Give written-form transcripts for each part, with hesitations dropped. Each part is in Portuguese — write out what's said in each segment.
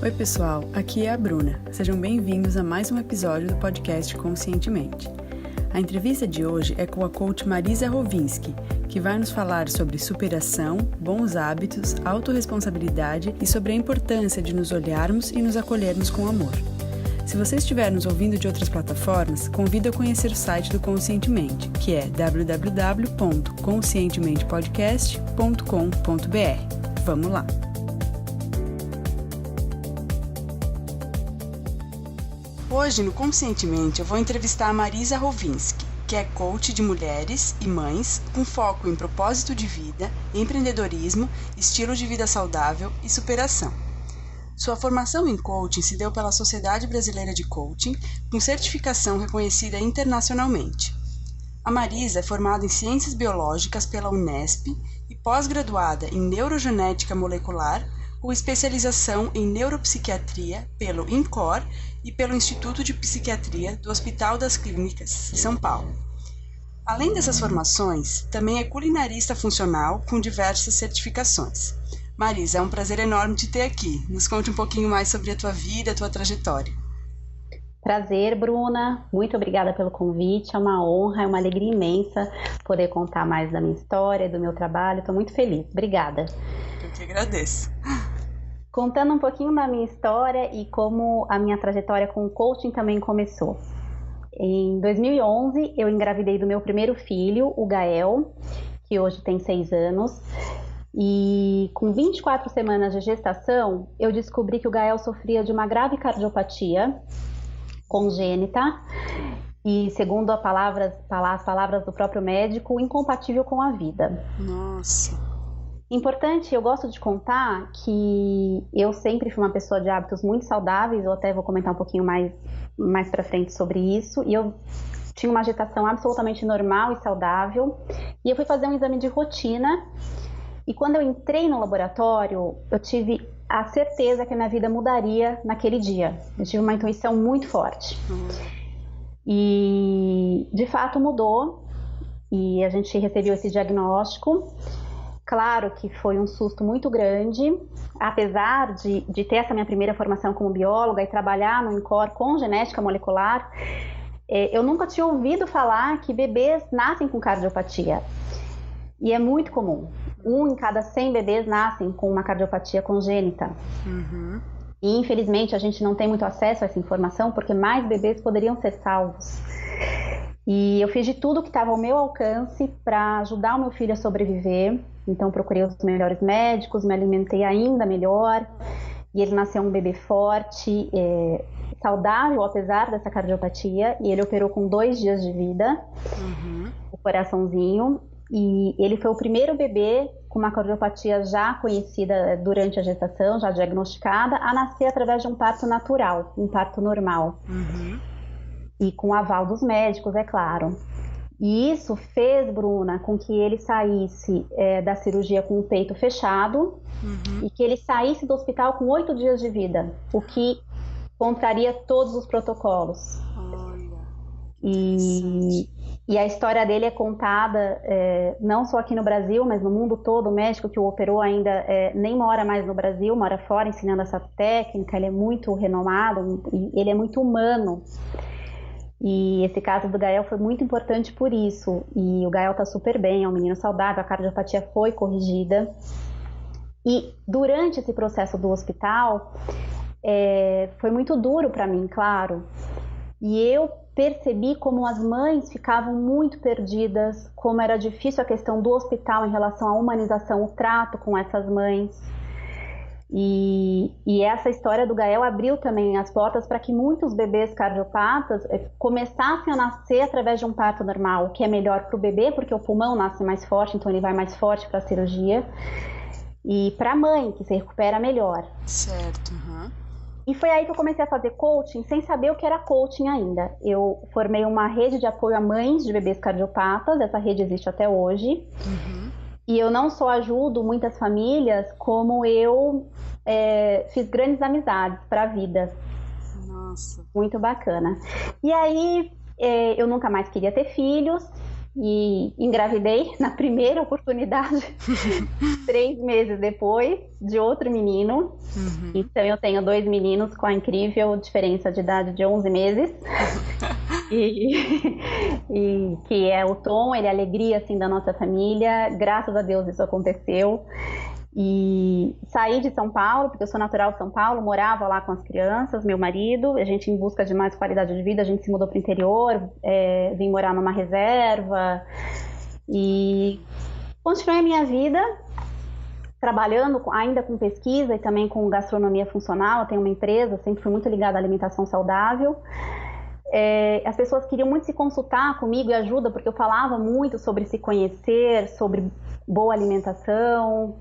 Oi pessoal, aqui é a Bruna. Sejam bem-vindos a mais um episódio do podcast Conscientemente. A entrevista de hoje é com a coach Marisa Rovinski, que vai nos falar sobre superação, bons hábitos, autorresponsabilidade e sobre a importância de nos olharmos e nos acolhermos com amor. Se você estiver nos ouvindo de outras plataformas, convido a conhecer o site do Conscientemente, que é www.conscientementepodcast.com.br. Vamos lá! Hoje, no Conscientemente, eu vou entrevistar a Marisa Rovinski, que é coach de mulheres e mães com foco em propósito de vida, empreendedorismo, estilo de vida saudável e superação. Sua formação em coaching se deu pela Sociedade Brasileira de Coaching, com certificação reconhecida internacionalmente. A Marisa é formada em Ciências Biológicas pela Unesp e pós-graduada em Neurogenética Molecular, com especialização em Neuropsiquiatria pelo INCOR e pelo Instituto de Psiquiatria do Hospital das Clínicas, de São Paulo. Além dessas formações, também é culinarista funcional com diversas certificações. Marisa, é um prazer enorme te ter aqui. Nos conte um pouquinho mais sobre a tua vida, a tua trajetória. Prazer, Bruna. Muito obrigada pelo convite. É uma honra, é uma alegria imensa poder contar mais da minha história, do meu trabalho. Estou muito feliz. Obrigada. Eu que agradeço. Contando um pouquinho da minha história e como a minha trajetória com o coaching também começou. Em 2011, eu engravidei do meu primeiro filho, o Gael, que hoje tem 6 anos. E com 24 semanas de gestação, eu descobri que o Gael sofria de uma grave cardiopatia congênita e, segundo as palavras do próprio médico, incompatível com a vida. Nossa! Importante, eu gosto de contar que eu sempre fui uma pessoa de hábitos muito saudáveis, eu até vou comentar um pouquinho mais pra frente sobre isso, e eu tinha uma gestação absolutamente normal e saudável, e eu fui fazer um exame de rotina, e quando eu entrei no laboratório, eu tive a certeza que a minha vida mudaria naquele dia. Eu tive uma intuição muito forte. E, de fato, mudou, e a gente recebeu esse diagnóstico. Claro que foi um susto muito grande, apesar de ter essa minha primeira formação como bióloga e trabalhar no INCOR com genética molecular, eu nunca tinha ouvido falar que bebês nascem com cardiopatia. E é muito comum. 1 em cada 100 bebês nascem com uma cardiopatia congênita. Uhum. E infelizmente a gente não tem muito acesso a essa informação porque mais bebês poderiam ser salvos. E eu fiz de tudo que estava ao meu alcance para ajudar o meu filho a sobreviver. Então procurei os melhores médicos, me alimentei ainda melhor. E ele nasceu um bebê forte, saudável apesar dessa cardiopatia. E ele operou com 2 dias de vida, o coraçãozinho. E ele foi o primeiro bebê com uma cardiopatia já conhecida durante a gestação, já diagnosticada, a nascer através de um parto natural, um parto normal. E com o aval dos médicos, é claro. E isso fez, Bruna, com que ele saísse da cirurgia com o peito fechado e que ele saísse do hospital com 8 dias de vida, o que contraria todos os protocolos. Olha, E a história dele é contada não só aqui no Brasil, mas no mundo todo. O médico que o operou ainda nem mora mais no Brasil, mora fora ensinando essa técnica. Ele é muito renomado e ele é muito humano. E esse caso do Gael foi muito importante por isso. E o Gael tá super bem, é um menino saudável, a cardiopatia foi corrigida. E durante esse processo do hospital, foi muito duro para mim, claro. E eu percebi como as mães ficavam muito perdidas, como era difícil a questão do hospital em relação à humanização, o trato com essas mães. E essa história do Gael abriu também as portas para que muitos bebês cardiopatas começassem a nascer através de um parto normal, o que é melhor para o bebê, porque o pulmão nasce mais forte, então ele vai mais forte para a cirurgia, e para a mãe, que se recupera melhor. Certo. E foi aí que eu comecei a fazer coaching, sem saber o que era coaching ainda. Eu formei uma rede de apoio a mães de bebês cardiopatas, essa rede existe até hoje. E eu não só ajudo muitas famílias, como eu fiz grandes amizades para a vida. Nossa. Muito bacana. E aí, eu nunca mais queria ter filhos. e engravidei na primeira oportunidade, 3 meses depois, de outro menino. Então eu tenho 2 meninos com a incrível diferença de idade de 11 meses. E que é o Tom, ele é a alegria assim, da nossa família. Graças a Deus isso aconteceu. E saí de São Paulo, porque eu sou natural de São Paulo, morava lá com as crianças, meu marido, a gente em busca de mais qualidade de vida, a gente se mudou para o interior, vim morar numa reserva e continuei a minha vida trabalhando ainda com pesquisa e também com gastronomia funcional. Eu tenho uma empresa, sempre fui muito ligada à alimentação saudável. As pessoas queriam muito se consultar comigo e ajuda, porque eu falava muito sobre se conhecer, sobre boa alimentação.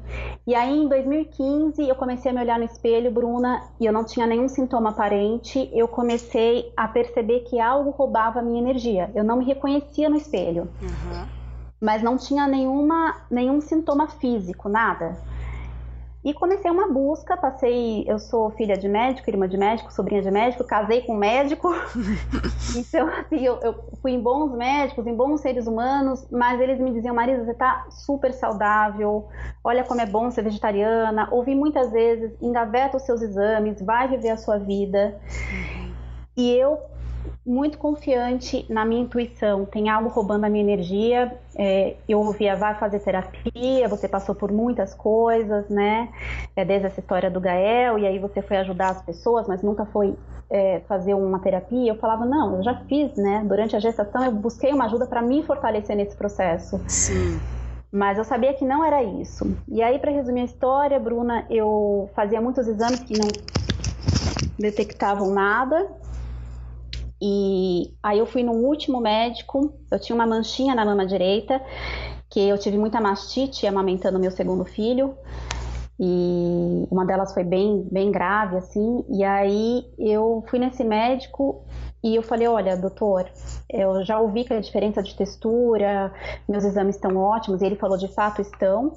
E aí em 2015 eu comecei a me olhar no espelho, Bruna, e eu não tinha nenhum sintoma aparente. Eu comecei a perceber que algo roubava a minha energia. Eu não me reconhecia no espelho, mas não tinha nenhum sintoma físico, nada. E comecei uma busca, eu sou filha de médico, irmã de médico, sobrinha de médico, casei com um médico. Então, assim, eu fui em bons médicos, em bons seres humanos, mas eles me diziam: Marisa, você tá super saudável, olha como é bom ser vegetariana. Ouvi muitas vezes: engaveta os seus exames, vai viver a sua vida. E eu, muito confiante na minha intuição, tem algo roubando a minha energia. Eu ouvia: vai fazer terapia, você passou por muitas coisas, né? Desde essa história do Gael, e aí você foi ajudar as pessoas, mas nunca foi fazer uma terapia. Eu falava: não, eu já fiz, né? Durante a gestação eu busquei uma ajuda para me fortalecer nesse processo. Sim. Mas eu sabia que não era isso. E aí, para resumir a história, Bruna, eu fazia muitos exames que não detectavam nada. E aí eu fui no último médico, eu tinha uma manchinha na mama direita, que eu tive muita mastite amamentando meu segundo filho, e uma delas foi bem, bem grave, assim. E aí eu fui nesse médico e eu falei: olha, doutor, eu já ouvi que a diferença de textura, meus exames estão ótimos, e ele falou: de fato estão,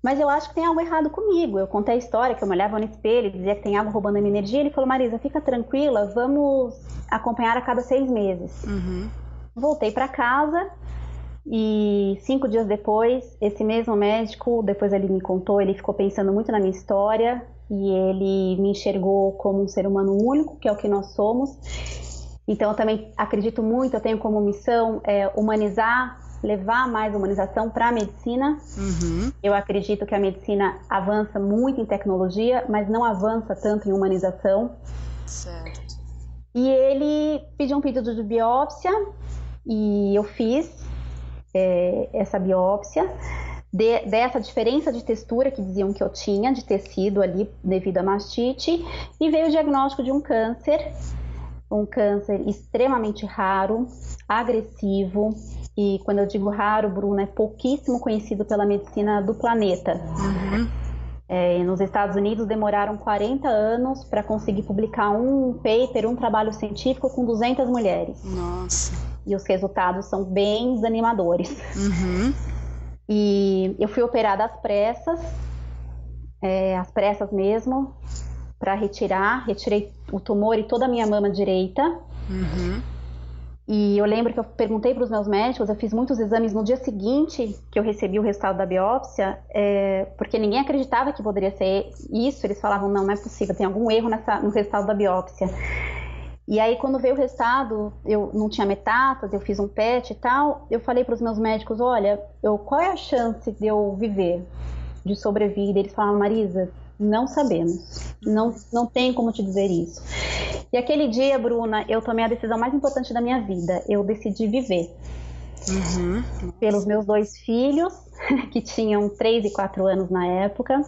mas eu acho que tem algo errado comigo. Eu contei a história, que eu me olhava no espelho e dizia que tem algo roubando a minha energia. Ele falou: Marisa, fica tranquila, vamos acompanhar a cada 6 meses. Voltei para casa e 5 dias depois, esse mesmo médico, depois ele me contou, ele ficou pensando muito na minha história e ele me enxergou como um ser humano único, que é o que nós somos. Então eu também acredito muito, eu tenho como missão humanizar, levar mais humanização para a medicina. Eu acredito que a medicina avança muito em tecnologia, mas não avança tanto em humanização. Certo. E ele pediu um pedido de biópsia e eu fiz essa biópsia dessa diferença de textura que diziam que eu tinha de tecido ali devido à mastite, e veio o diagnóstico de um câncer extremamente raro, agressivo. E quando eu digo raro, Bruna, é pouquíssimo conhecido pela medicina do planeta. Nos Estados Unidos demoraram 40 anos para conseguir publicar um paper, um trabalho científico com 200 mulheres. Nossa. E os resultados são bem desanimadores. E eu fui operada às pressas mesmo, para retirei o tumor e toda a minha mama direita. E eu lembro que eu perguntei para os meus médicos, eu fiz muitos exames no dia seguinte que eu recebi o resultado da biópsia, porque ninguém acreditava que poderia ser isso. Eles falavam: não é possível, tem algum erro no resultado da biópsia. E aí quando veio o resultado, eu não tinha metástase, eu fiz um PET e tal, eu falei para os meus médicos: olha, qual é a chance de eu viver, de sobrevida? Eles falaram: Marisa, não sabemos, não tem como te dizer isso. E aquele dia, Bruna, eu tomei a decisão mais importante da minha vida. Eu decidi viver. Pelos meus 2 filhos, que tinham 3 e 4 anos na época,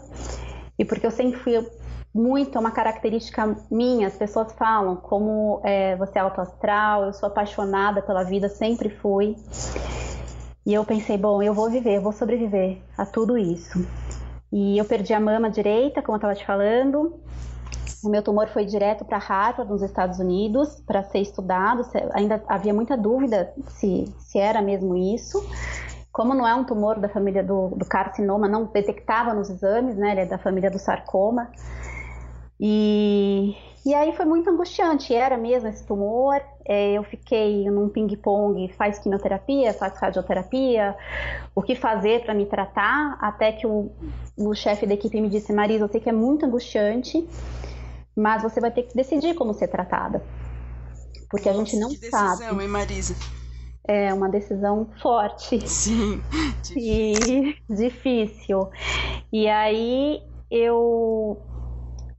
e porque eu sempre fui muito, uma característica minha. As pessoas falam como você é autoastral, eu sou apaixonada pela vida, sempre fui. E eu pensei: bom, eu vou viver, eu vou sobreviver a tudo isso. E eu perdi a mama direita, como eu estava te falando. O meu tumor foi direto para Harvard, nos Estados Unidos, para ser estudado. Ainda havia muita dúvida se era mesmo isso. Como não é um tumor da família do carcinoma, não detectava nos exames, né? Ele é da família do sarcoma. E E aí foi muito angustiante, era mesmo esse tumor. Eu fiquei num ping-pong, faz quimioterapia, faz radioterapia, o que fazer para me tratar, até que o chefe da equipe me disse: Marisa, eu sei que é muito angustiante, mas você vai ter que decidir como ser tratada, porque a gente não Que decisão, sabe. hein, Marisa? É uma decisão forte Sim, difícil. e difícil. E aí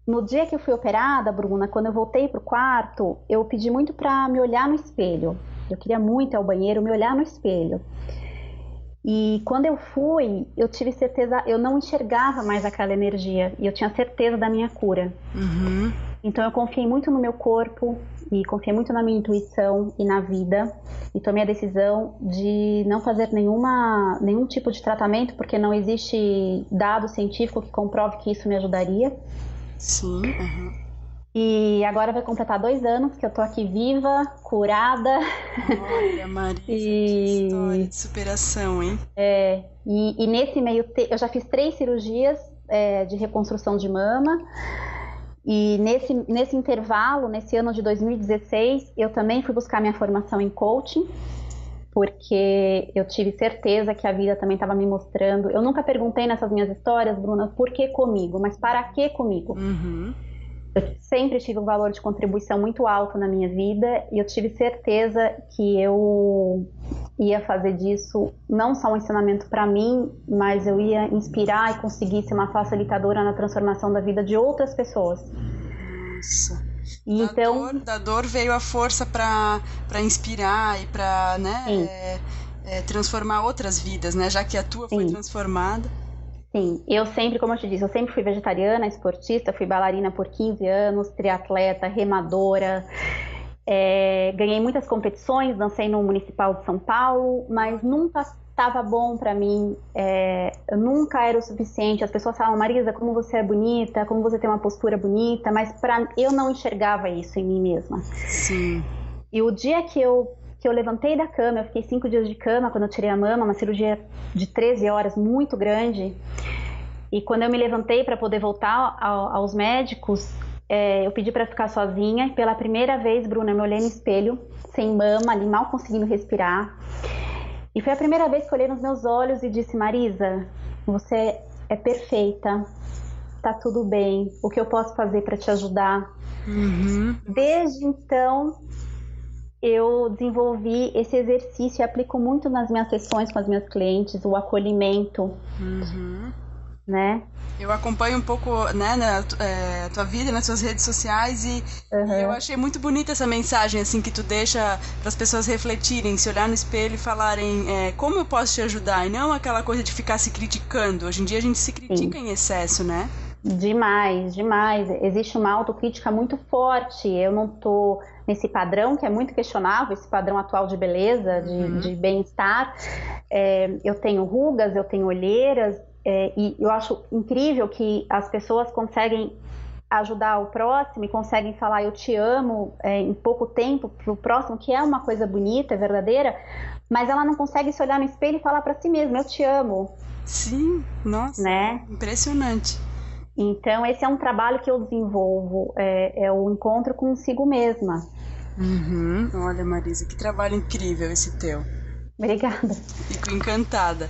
no dia que eu fui operada, Bruna, quando eu voltei pro quarto, eu pedi muito para me olhar no espelho. Eu queria muito ir ao banheiro, me olhar no espelho. E quando eu fui, eu tive certeza, eu não enxergava mais aquela energia e eu tinha certeza da minha cura. Uhum. Então eu confiei muito no meu corpo e confiei muito na minha intuição e na vida e tomei a decisão de não fazer nenhum tipo de tratamento, porque não existe dado científico que comprove que isso me ajudaria. Sim, uhum. E agora vai completar 2 anos que eu tô aqui viva, curada. Olha, Marisa, que história E, de superação, hein? e nesse eu já fiz 3 cirurgias de reconstrução de mama. E nesse intervalo, nesse ano de 2016, eu também fui buscar minha formação em coaching, porque eu tive certeza que a vida também estava me mostrando. Eu nunca perguntei nessas minhas histórias, Bruna, por que comigo, mas para que comigo? Uhum. Eu sempre tive um valor de contribuição muito alto na minha vida e eu tive certeza que eu ia fazer disso não só um ensinamento para mim, mas eu ia inspirar e conseguir ser uma facilitadora na transformação da vida de outras pessoas. Nossa. Então, Da dor veio a força para inspirar e para, sim, né, transformar outras vidas, né? Já que a tua foi sim. transformada. Sim, eu sempre, como eu te disse, eu sempre fui vegetariana, esportista, fui bailarina por 15 anos, triatleta, remadora, ganhei muitas competições, dancei no Municipal de São Paulo, mas nunca estava bom para mim, nunca era o suficiente. As pessoas falam: Marisa, como você é bonita, como você tem uma postura bonita, mas eu não enxergava isso em mim mesma. Sim. E o dia que eu levantei da cama, eu fiquei 5 dias de cama quando eu tirei a mama, uma cirurgia de 13 horas, muito grande. E quando eu me levantei para poder voltar aos médicos, eu pedi para ficar sozinha. E pela primeira vez, Bruna, eu me olhei no espelho, sem mama, ali mal conseguindo respirar. E foi a primeira vez que eu olhei nos meus olhos e disse: Marisa, você é perfeita, tá tudo bem, o que eu posso fazer para te ajudar? Uhum. Desde então, eu desenvolvi esse exercício e aplico muito nas minhas sessões com as minhas clientes, o acolhimento, né? Eu acompanho um pouco, né, na tua vida, nas suas redes sociais e eu achei muito bonita essa mensagem assim que tu deixa para as pessoas refletirem, se olhar no espelho e falarem como eu posso te ajudar, e não aquela coisa de ficar se criticando. Hoje em dia a gente se critica em excesso, né? Demais, demais. Existe uma autocrítica muito forte. Eu não tô nesse padrão que é muito questionável, esse padrão atual de beleza, de bem-estar. Eu tenho rugas, eu tenho olheiras, e eu acho incrível que as pessoas conseguem ajudar o próximo e conseguem falar eu te amo em pouco tempo para o próximo, que é uma coisa bonita, verdadeira, mas ela não consegue se olhar no espelho e falar para si mesma eu te amo. Sim, nossa, Né? impressionante. Então, esse é um trabalho que eu desenvolvo, é o encontro consigo mesma. Uhum. Olha, Marisa, que trabalho incrível esse teu. Obrigada. Fico encantada.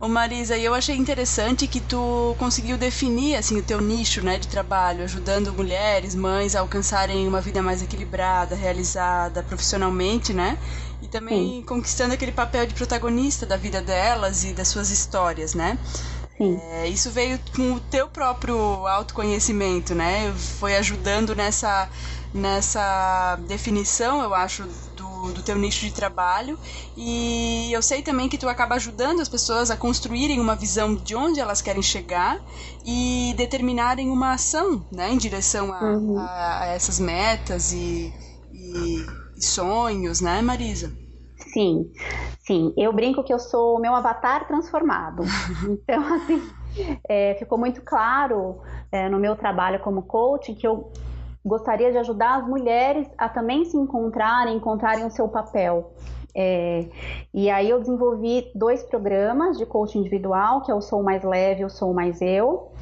Ô Marisa, e eu achei interessante que tu conseguiu definir assim o teu nicho, né, de trabalho, ajudando mulheres, mães a alcançarem uma vida mais equilibrada, realizada profissionalmente, né? E também conquistando aquele papel de protagonista da vida delas e das suas histórias, né? Sim. Isso veio com o teu próprio autoconhecimento, né? Foi ajudando nessa definição, eu acho, do teu nicho de trabalho. E eu sei também que tu acaba ajudando as pessoas a construírem uma visão de onde elas querem chegar e determinarem uma ação, né, em direção a essas metas e sonhos, né, Marisa? Sim, sim. Eu brinco que eu sou o meu avatar transformado. Então, assim, ficou muito claro no meu trabalho como coach que eu gostaria de ajudar as mulheres a também se encontrarem o seu papel. E aí eu desenvolvi 2 programas de coaching individual, que é o Sou Mais Leve e o Sou Mais Eu.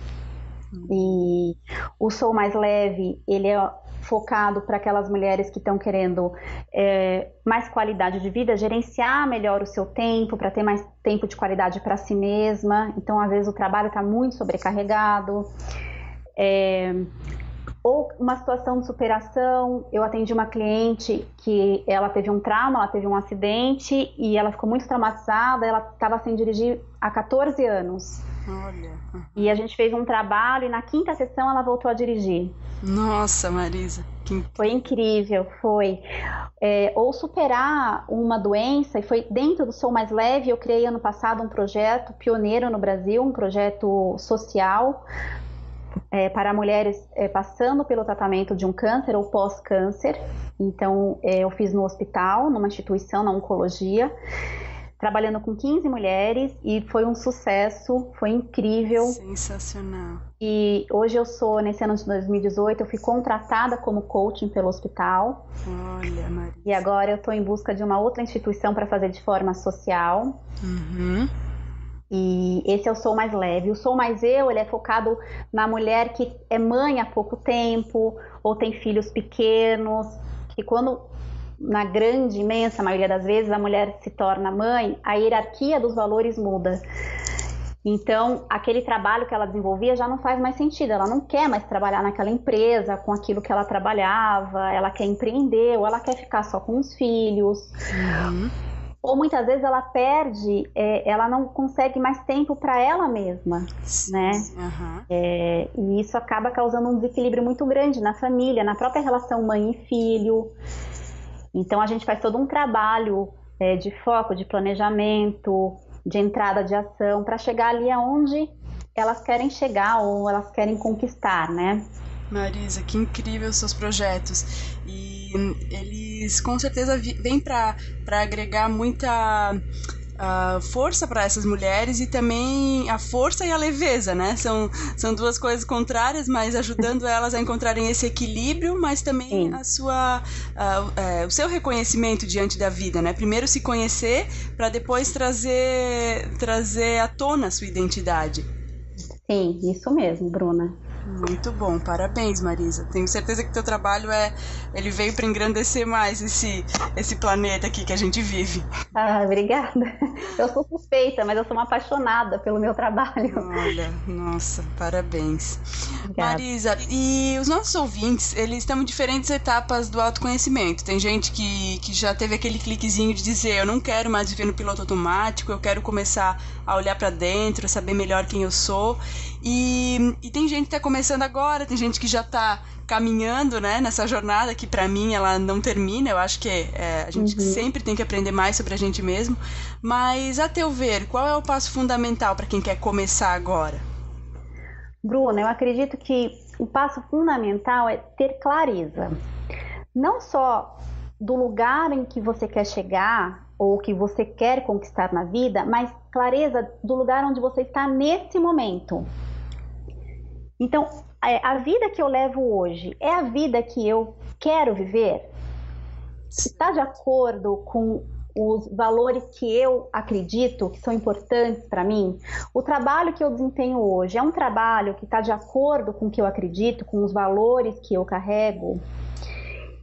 E o Sou Mais Leve, ele focado para aquelas mulheres que estão querendo mais qualidade de vida, gerenciar melhor o seu tempo, para ter mais tempo de qualidade para si mesma. Então, às vezes, o trabalho está muito sobrecarregado. Ou uma situação de superação. Eu atendi uma cliente que ela teve um trauma, ela teve um acidente e ela ficou muito traumatizada, ela estava sem dirigir há 14 anos. Olha. E a gente fez um trabalho e na 5ª sessão ela voltou a dirigir. Nossa, Marisa. Foi incrível, foi. Ou superar uma doença, e foi dentro do Sou Mais Leve, eu criei ano passado um projeto pioneiro no Brasil, um projeto social, para mulheres passando pelo tratamento de um câncer ou pós-câncer. Então, eu fiz no hospital, numa instituição, na oncologia, trabalhando com 15 mulheres e foi um sucesso, foi incrível. Sensacional. E hoje nesse ano de 2018, eu fui contratada como coaching pelo hospital. Olha, Maria. E agora eu estou em busca de uma outra instituição para fazer de forma social. Uhum. E esse é o Sou Mais Leve. O Sou Mais Eu, ele é focado na mulher que é mãe há pouco tempo, ou tem filhos pequenos, que quando, na grande, imensa maioria das vezes, a mulher se torna mãe, a hierarquia dos valores muda. Então, aquele trabalho que ela desenvolvia já não faz mais sentido, ela não quer mais trabalhar naquela empresa com aquilo que ela trabalhava, ela quer empreender, ou ela quer ficar só com os filhos. Uhum. Ou muitas vezes ela perde, ela não consegue mais tempo para ela mesma, né? Uhum. E isso acaba causando um desequilíbrio muito grande na família, na própria relação mãe e filho. Então a gente faz todo um trabalho de foco, de planejamento, de entrada de ação, para chegar ali aonde elas querem chegar ou elas querem conquistar, né? Marisa, que incrível os seus projetos. E eles com certeza vêm para agregar muita força para essas mulheres e também a força e a leveza, né? São duas coisas contrárias, mas ajudando elas a encontrarem esse equilíbrio, mas também o seu reconhecimento diante da vida, né? Primeiro se conhecer para depois trazer à tona a sua identidade. Sim, isso mesmo, Bruna. Muito bom, parabéns, Marisa. Tenho certeza que teu trabalho ele veio para engrandecer mais esse planeta aqui que a gente vive. Obrigada. Eu sou suspeita, mas eu sou uma apaixonada pelo meu trabalho. Olha, nossa, parabéns. Obrigada. Marisa, e os nossos ouvintes, eles estão em diferentes etapas do autoconhecimento. Tem gente que já teve aquele cliquezinho de dizer, eu não quero mais viver no piloto automático, eu quero começar a olhar para dentro, saber melhor quem eu sou. E tem gente que está começando agora, tem gente que já está caminhando, né, nessa jornada que para mim ela não termina. Eu acho que a gente sempre tem que aprender mais sobre a gente mesmo. Mas, a teu ver, qual é o passo fundamental para quem quer começar agora? Bruna, eu acredito que o passo fundamental é ter clareza. Não só do lugar em que você quer chegar ou que você quer conquistar na vida, mas clareza do lugar onde você está nesse momento. Então, a vida que eu levo hoje é a vida que eu quero viver? Está de acordo com os valores que eu acredito que são importantes para mim? O trabalho que eu desempenho hoje é um trabalho que está de acordo com o que eu acredito, com os valores que eu carrego?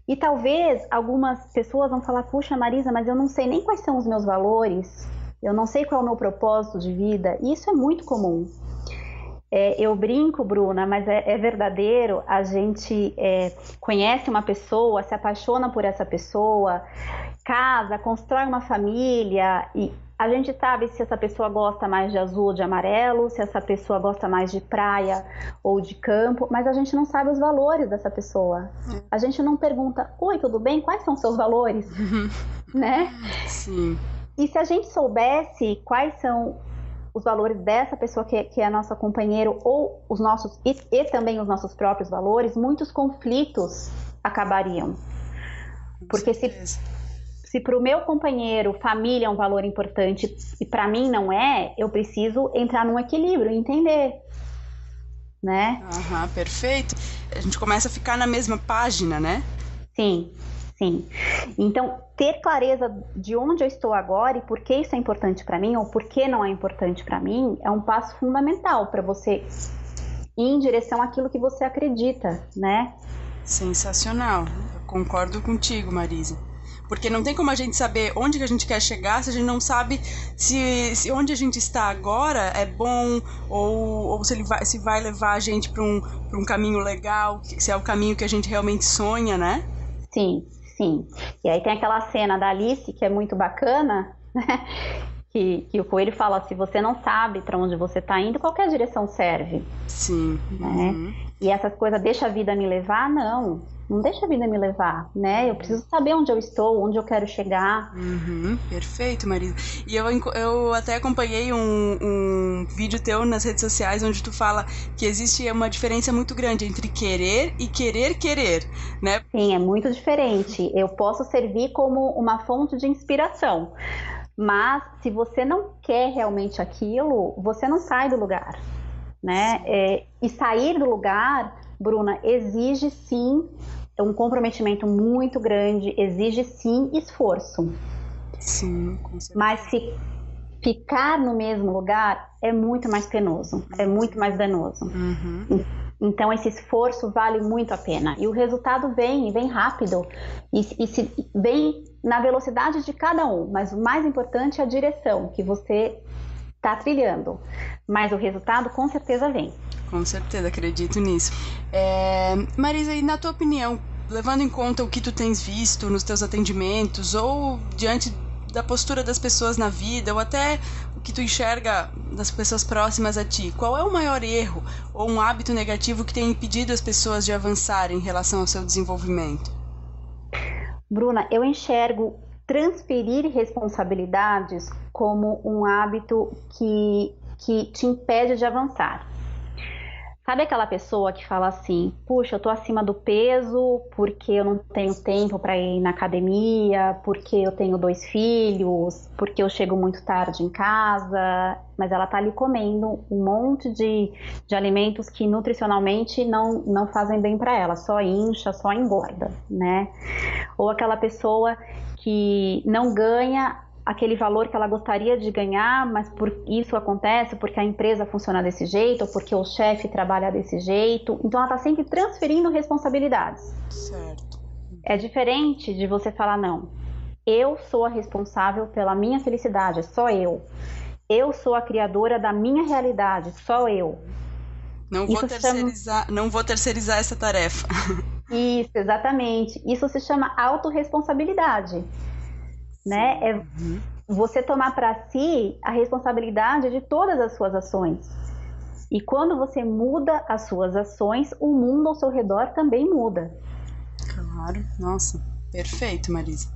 E talvez algumas pessoas vão falar, puxa, Marisa, mas eu não sei nem quais são os meus valores, eu não sei qual é o meu propósito de vida. E isso é muito comum. Eu brinco, Bruna, mas é verdadeiro. A gente conhece uma pessoa, se apaixona por essa pessoa, casa, constrói uma família e a gente sabe se essa pessoa gosta mais de azul ou de amarelo, se essa pessoa gosta mais de praia ou de campo, mas a gente não sabe os valores dessa pessoa. A gente não pergunta, oi, tudo bem? Quais são os seus valores? Né? Sim. E se a gente soubesse quais são os valores dessa pessoa que é a nossa companheira ou os nossos e também os nossos próprios valores, muitos conflitos acabariam. Porque se para o meu companheiro família é um valor importante e para mim não é, eu preciso entrar num equilíbrio e entender, né? Perfeito. A gente começa a ficar na mesma página, né? Sim. Então, ter clareza de onde eu estou agora e por que isso é importante para mim ou por que não é importante para mim é um passo fundamental para você ir em direção àquilo que você acredita, né? Sensacional. Eu concordo contigo, Marisa. Porque não tem como a gente saber onde que a gente quer chegar se a gente não sabe se onde a gente está agora é bom ou se vai levar a gente para um caminho legal, se é o caminho que a gente realmente sonha, né? Sim, sim. E aí tem aquela cena da Alice que é muito bacana, né? Que o coelho fala, se você não sabe para onde você está indo, qualquer direção serve. Sim. Né? Uhum. E essas coisas, deixa a vida me levar? Não deixa a vida me levar, né? Eu preciso saber onde eu estou, onde eu quero chegar. Uhum, perfeito, Marisa. E eu até acompanhei um vídeo teu nas redes sociais onde tu fala que existe uma diferença muito grande entre querer e querer, né? Sim, é muito diferente. Eu posso servir como uma fonte de inspiração, mas se você não quer realmente aquilo, você não sai do lugar, né? E sair do lugar, Bruna, exige sim um comprometimento muito grande, exige sim esforço. Sim, com certeza. Mas se ficar no mesmo lugar é muito mais penoso, é muito mais danoso. Uhum. Então esse esforço vale muito a pena. E o resultado vem rápido, e se vem na velocidade de cada um, mas o mais importante é a direção que você está trilhando. Mas o resultado com certeza vem. Com certeza, acredito nisso. Marisa, e na tua opinião, levando em conta o que tu tens visto nos teus atendimentos ou diante da postura das pessoas na vida ou até o que tu enxerga das pessoas próximas a ti, qual é o maior erro ou um hábito negativo que tem impedido as pessoas de avançarem em relação ao seu desenvolvimento? Bruna, eu enxergo transferir responsabilidades como um hábito que te impede de avançar. Sabe aquela pessoa que fala assim, puxa, eu tô acima do peso porque eu não tenho tempo para ir na academia, porque eu tenho 2 filhos, porque eu chego muito tarde em casa, mas ela tá ali comendo um monte de alimentos que nutricionalmente não fazem bem para ela, só incha, só engorda, né? Ou aquela pessoa que não ganha aquele valor que ela gostaria de ganhar, mas isso acontece porque a empresa funciona desse jeito, ou porque o chefe trabalha desse jeito. Então ela está sempre transferindo responsabilidades. Certo. É diferente de você falar, não, eu sou a responsável pela minha felicidade, só eu. Eu sou a criadora da minha realidade, só eu. Não vou terceirizar essa tarefa. Isso, exatamente. Isso se chama autorresponsabilidade. Né? É você tomar para si a responsabilidade de todas as suas ações. E quando você muda as suas ações, o mundo ao seu redor também muda. Claro, nossa, perfeito, Marisa.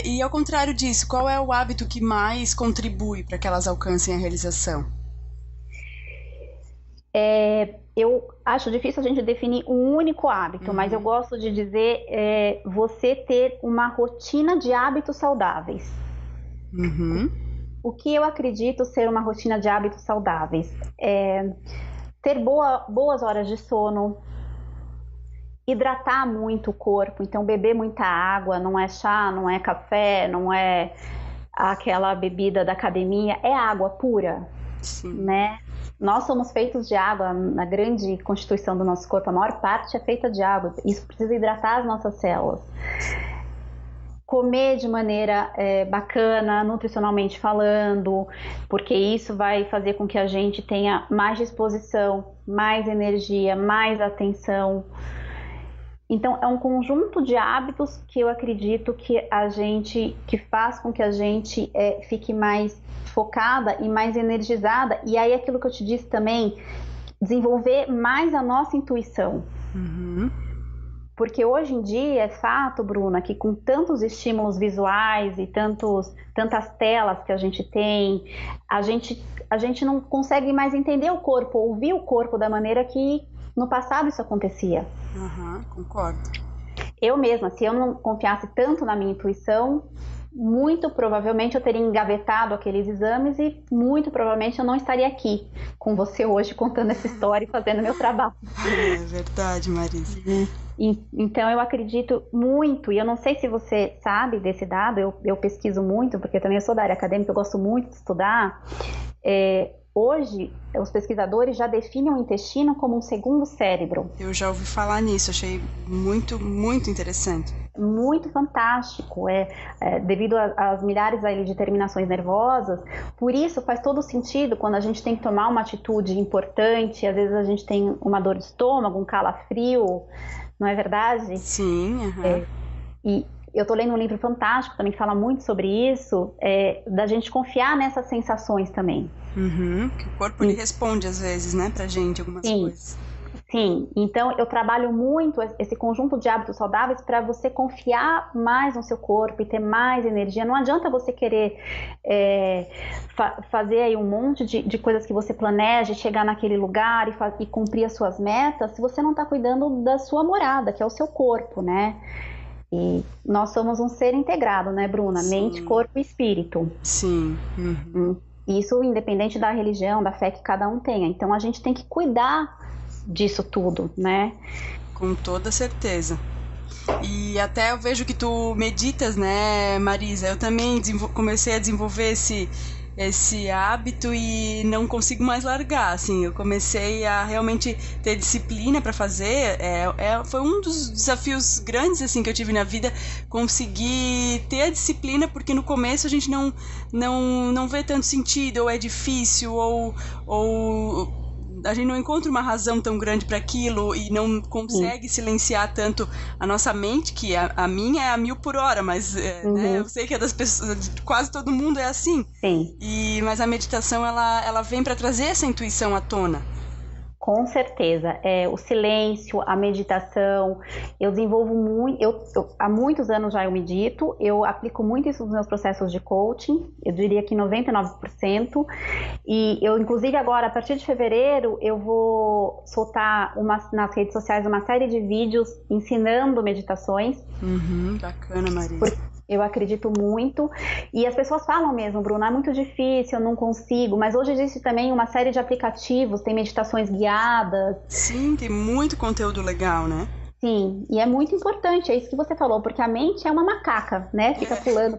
E ao contrário disso, qual é o hábito que mais contribui para que elas alcancem a realização? Eu acho difícil a gente definir um único hábito, mas eu gosto de dizer você ter uma rotina de hábitos saudáveis. O que eu acredito ser uma rotina de hábitos saudáveis? Ter boas horas de sono, hidratar muito o corpo, então beber muita água, não é chá, não é café, não é aquela bebida da academia, é água pura, né? Nós somos feitos de água, na grande constituição do nosso corpo, a maior parte é feita de água, isso precisa hidratar as nossas células. Comer de maneira bacana, nutricionalmente falando, porque isso vai fazer com que a gente tenha mais disposição, mais energia, mais atenção. Então, é um conjunto de hábitos que eu acredito que faz com que a gente fique mais focada e mais energizada. E aí, aquilo que eu te disse também, desenvolver mais a nossa intuição. Porque hoje em dia é fato, Bruna, que com tantos estímulos visuais e tantas telas que a gente tem, a gente não consegue mais entender o corpo, ouvir o corpo da maneira que no passado isso acontecia. Concordo. Eu mesma, se eu não confiasse tanto na minha intuição, muito provavelmente eu teria engavetado aqueles exames e muito provavelmente eu não estaria aqui com você hoje contando essa história e fazendo meu trabalho. É verdade, Marisa. Então eu acredito muito, e eu não sei se você sabe desse dado, eu pesquiso muito, porque também eu sou da área acadêmica, eu gosto muito de estudar. hoje, os pesquisadores já definem o intestino como um segundo cérebro. Eu já ouvi falar nisso, achei muito, muito interessante. Muito fantástico, devido às milhares aí de terminações nervosas. Por isso faz todo sentido quando a gente tem que tomar uma atitude importante, às vezes a gente tem uma dor de estômago, um calafrio, não é verdade? Sim, e eu estou lendo um livro fantástico também que fala muito sobre isso, da gente confiar nessas sensações também. Que o corpo ele responde às vezes, né, pra gente algumas coisas. Sim, então eu trabalho muito esse conjunto de hábitos saudáveis para você confiar mais no seu corpo e ter mais energia. Não adianta você querer fazer aí um monte de coisas que você planeja, chegar naquele lugar e cumprir as suas metas, se você não está cuidando da sua morada, que é o seu corpo, né? E nós somos um ser integrado, né, Bruna? Sim. Mente, corpo e espírito. Sim. Isso independente da religião, da fé que cada um tenha. Então a gente tem que cuidar disso tudo, né? Com toda certeza. E até eu vejo que tu meditas, né, Marisa? Eu também comecei a desenvolver esse hábito e não consigo mais largar, assim. Eu comecei a realmente ter disciplina para fazer. Foi um dos desafios grandes, assim, que eu tive na vida, conseguir ter a disciplina, porque no começo a gente não vê tanto sentido, ou é difícil, ou a gente não encontra uma razão tão grande para aquilo e não consegue silenciar tanto a nossa mente, que a minha é a 1000 por hora, mas né, eu sei que é das pessoas, quase todo mundo é assim. Sim. Mas a meditação ela vem para trazer essa intuição à tona. Com certeza, o silêncio, a meditação, eu desenvolvo muito, há muitos anos já eu medito, eu aplico muito isso nos meus processos de coaching, eu diria que 99%, e eu inclusive agora, a partir de fevereiro, eu vou soltar nas redes sociais uma série de vídeos ensinando meditações. Bacana, Marisa. Eu acredito muito, e as pessoas falam mesmo, Bruna, é muito difícil, eu não consigo, mas hoje existe também uma série de aplicativos, tem meditações guiadas. Sim, tem muito conteúdo legal, né? Sim, e é muito importante, é isso que você falou, porque a mente é uma macaca, né? Fica pulando.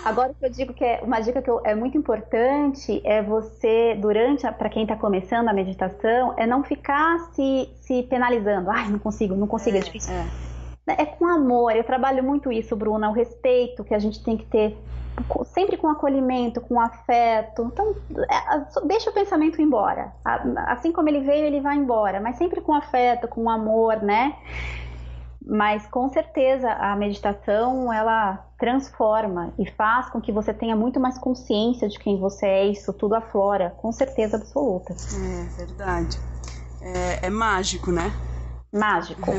Agora, o que eu digo que é uma dica que é muito importante é você, para quem está começando a meditação, é não ficar se penalizando. Ai, não consigo, é difícil. É com amor, eu trabalho muito isso, Bruna, o respeito que a gente tem que ter, sempre com acolhimento, com afeto. Então, deixa o pensamento ir embora. Assim como ele veio, ele vai embora, mas sempre com afeto, com amor, né? Mas com certeza a meditação, ela transforma e faz com que você tenha muito mais consciência de quem você é, isso tudo aflora, com certeza absoluta. É verdade. É mágico, né? Mágico.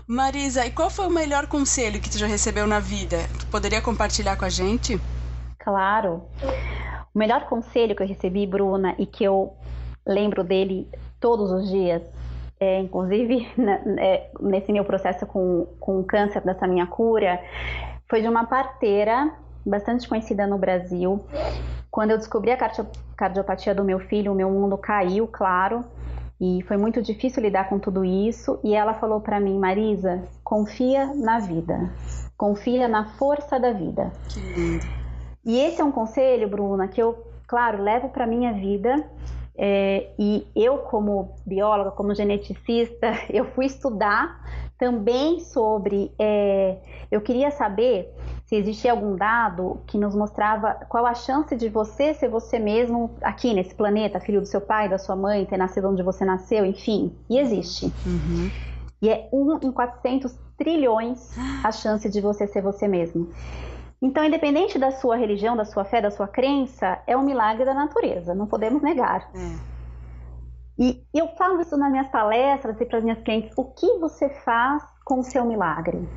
Marisa, e qual foi o melhor conselho que tu já recebeu na vida? Tu poderia compartilhar com a gente? Claro. O melhor conselho que eu recebi, Bruna, e que eu lembro dele todos os dias, inclusive nesse meu processo com o câncer, dessa minha cura, foi de uma parteira bastante conhecida no Brasil. Quando eu descobri a cardiopatia do meu filho, o meu mundo caiu, claro. E foi muito difícil lidar com tudo isso. E ela falou para mim, Marisa, confia na vida. Confia na força da vida. Que lindo. E esse é um conselho, Bruna, que eu, claro, levo para minha vida. E eu, como bióloga, como geneticista, eu fui estudar também sobre... eu queria saber se existia algum dado que nos mostrava qual a chance de você ser você mesmo aqui nesse planeta, filho do seu pai, da sua mãe, ter nascido onde você nasceu, enfim. E existe. E é 1 em 400 trilhões a chance de você ser você mesmo. Então, independente da sua religião, da sua fé, da sua crença, é um milagre da natureza, não podemos negar. E eu falo isso nas minhas palestras e para as minhas clientes, o que você faz com o seu milagre?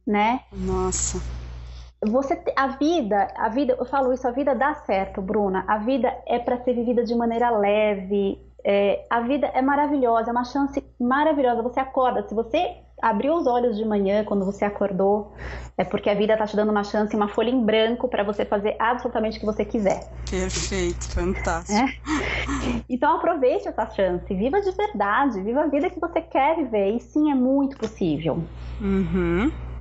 Né? Nossa. A vida, eu falo isso, a vida dá certo, Bruna. A vida é para ser vivida de maneira leve. A vida é maravilhosa, é uma chance maravilhosa. Você acorda, se você abriu os olhos de manhã quando você acordou, é porque a vida está te dando uma chance, uma folha em branco para você fazer absolutamente o que você quiser. Perfeito, fantástico. Então aproveite essa chance, viva de verdade, viva a vida que você quer viver. E sim, é muito possível.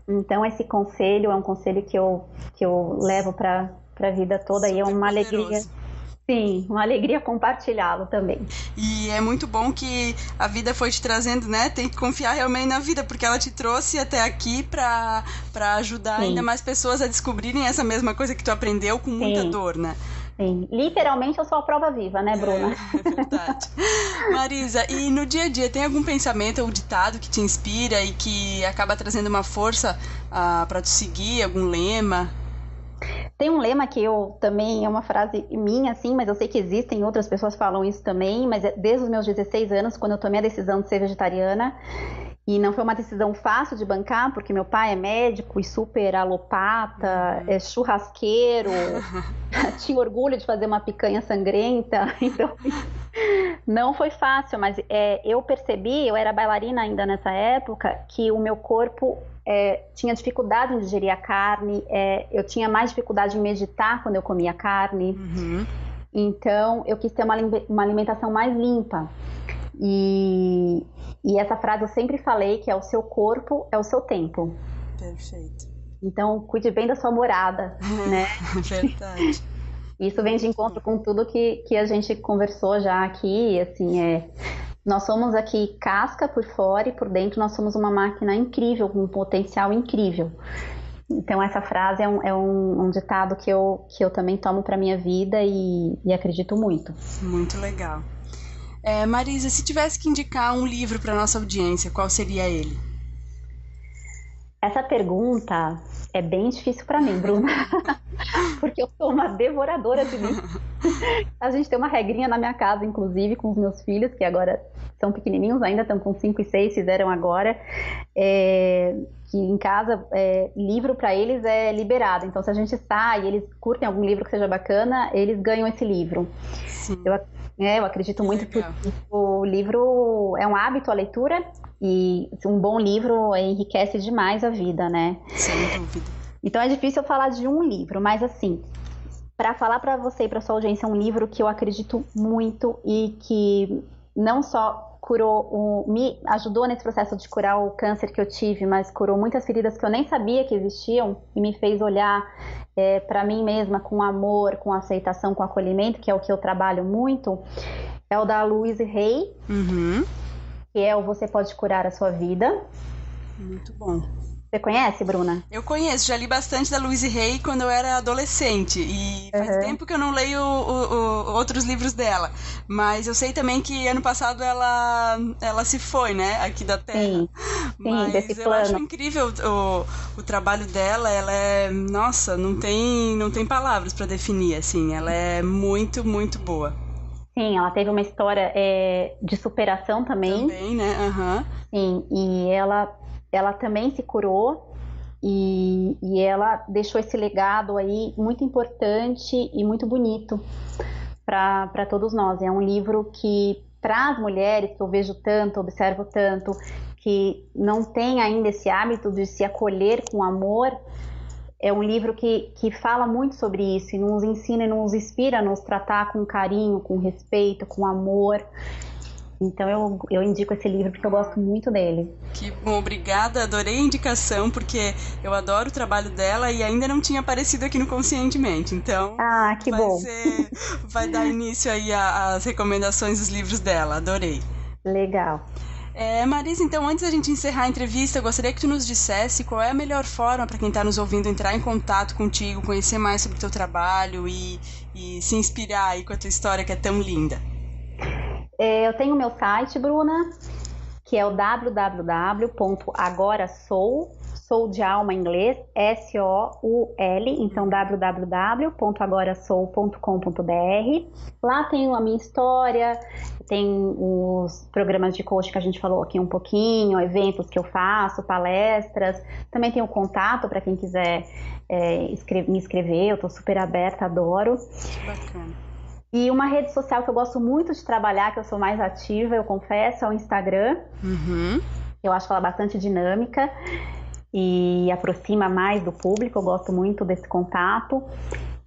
Então esse conselho é um conselho que eu levo para para a vida toda. Super e é uma poderoso. alegria. Sim, uma alegria compartilhá-lo também. E é muito bom que a vida foi te trazendo, né? Tem que confiar realmente na vida, porque ela te trouxe até aqui para ajudar Sim. ainda mais pessoas a descobrirem essa mesma coisa que tu aprendeu com muita Sim. dor, né? Sim, literalmente eu sou a prova viva, né, Bruna? É verdade. Marisa, e no dia a dia tem algum pensamento ou ditado que te inspira e que acaba trazendo uma força para tu seguir, algum lema? Tem um lema que eu também, é uma frase minha, assim, mas eu sei que existem, outras pessoas falam isso também, mas é desde os meus 16 anos, quando eu tomei a decisão de ser vegetariana, e não foi uma decisão fácil de bancar, porque meu pai é médico e super alopata, é churrasqueiro, tinha orgulho de fazer uma picanha sangrenta, então não foi fácil, mas eu percebi, eu era bailarina ainda nessa época, que o meu corpo tinha dificuldade em digerir a carne, eu tinha mais dificuldade em meditar quando eu comia carne, então eu quis ter uma alimentação mais limpa. E essa frase eu sempre falei, que é o seu corpo é o seu templo. Perfeito. Então cuide bem da sua morada, né? Verdade. Isso vem de encontro com tudo que a gente conversou já aqui, assim, nós somos aqui casca por fora e por dentro nós somos uma máquina incrível, com um potencial incrível. Então essa frase é um ditado que eu também tomo para minha vida e acredito muito. Muito legal. Marisa, se tivesse que indicar um livro para nossa audiência, qual seria ele? Essa pergunta é bem difícil para mim, Bruna, porque eu sou uma devoradora de livros. A gente tem uma regrinha na minha casa, inclusive, com os meus filhos, que agora são pequenininhos ainda, estão com 5 e 6, fizeram agora, que em casa, livro para eles é liberado. Então, se a gente sai e eles curtem algum livro que seja bacana, eles ganham esse livro. Sim. Eu acredito muito que o livro é um hábito, a leitura, e um bom livro enriquece demais a vida, né? Sem dúvida. Então é difícil eu falar de um livro, mas assim, para falar para você e para sua audiência um livro que eu acredito muito e que não só me ajudou nesse processo de curar o câncer que eu tive, mas curou muitas feridas que eu nem sabia que existiam e me fez olhar para mim mesma com amor, com aceitação, com acolhimento, que é o que eu trabalho muito, é o da Louise Hay, que é o Você Pode Curar a Sua Vida. Muito bom. Você conhece, Bruna? Eu conheço, já li bastante da Louise Hay quando eu era adolescente e faz tempo que eu não leio outros livros dela, mas eu sei também que ano passado ela se foi, né, aqui da Terra. Sim, mas desse eu plano. acho incrível o trabalho dela, ela nossa, não tem palavras para definir, assim, ela é muito, muito boa. Sim, ela teve uma história de superação também. Também, né, Sim, e ela também se curou e ela deixou esse legado aí muito importante e muito bonito para todos nós. É um livro que, para as mulheres, que eu vejo tanto, observo tanto, que não tem ainda esse hábito de se acolher com amor, é um livro que fala muito sobre isso e nos ensina e nos inspira a nos tratar com carinho, com respeito, com amor. Então eu indico esse livro porque eu gosto muito dele. Que bom, obrigada, adorei a indicação, porque eu adoro o trabalho dela e ainda não tinha aparecido aqui no Conscientemente, então que bom. Vai dar início aí às recomendações dos livros dela, adorei. Legal. Marisa, então antes da gente encerrar a entrevista, eu gostaria que tu nos dissesse qual é a melhor forma para quem está nos ouvindo entrar em contato contigo, conhecer mais sobre o teu trabalho e se inspirar aí com a tua história que é tão linda. Eu tenho o meu site, Bruna, que é o www.agorasou, sou de alma em inglês, SOUL, então www.agorasou.com.br. Lá tem a minha história, tem os programas de coaching que a gente falou aqui um pouquinho, eventos que eu faço, palestras, também tem o contato para quem quiser me escrever, eu estou super aberta, adoro. Que bacana. E uma rede social que eu gosto muito de trabalhar, que eu sou mais ativa, eu confesso, é o Instagram. Eu acho ela bastante dinâmica e aproxima mais do público, eu gosto muito desse contato.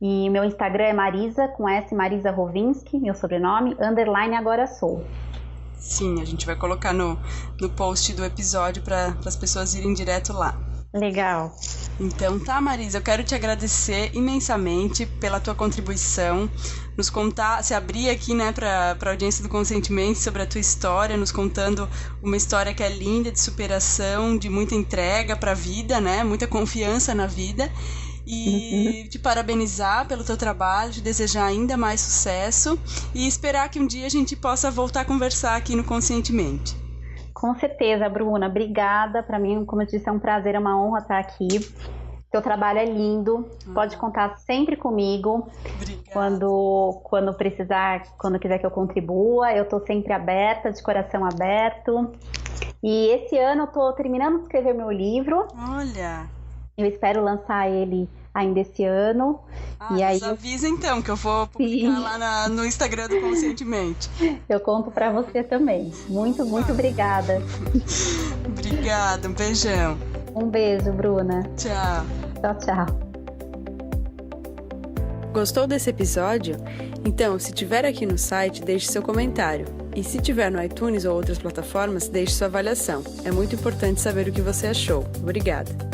E meu Instagram é Marisa, com S, Marisa Rovinski, meu sobrenome, _ Agora Sou. Sim, a gente vai colocar no post do episódio para as pessoas irem direto lá. Legal. Então tá, Marisa, eu quero te agradecer imensamente pela tua contribuição, nos contar, se abrir aqui, né, para a audiência do Conscientemente sobre a tua história, nos contando uma história que é linda, de superação, de muita entrega para a vida, né, muita confiança na vida. E te parabenizar pelo teu trabalho, te desejar ainda mais sucesso e esperar que um dia a gente possa voltar a conversar aqui no Conscientemente. Com certeza, Bruna. Obrigada. Para mim, como eu disse, é um prazer, é uma honra estar aqui. Teu trabalho é lindo. Pode contar sempre comigo. Obrigada. Quando precisar, quando quiser que eu contribua, eu estou sempre aberta, de coração aberto. E esse ano eu estou terminando de escrever meu livro. Olha! Eu espero lançar ele ainda esse ano. E aí nos avisa então, que eu vou publicar lá no Instagram do Conscientemente. Eu conto para você também. Muito, muito obrigada. Obrigada, um beijão. Um beijo, Bruna. Tchau. Tchau, tchau. Gostou desse episódio? Então, se tiver aqui no site, deixe seu comentário. E se tiver no iTunes ou outras plataformas, deixe sua avaliação. É muito importante saber o que você achou. Obrigada.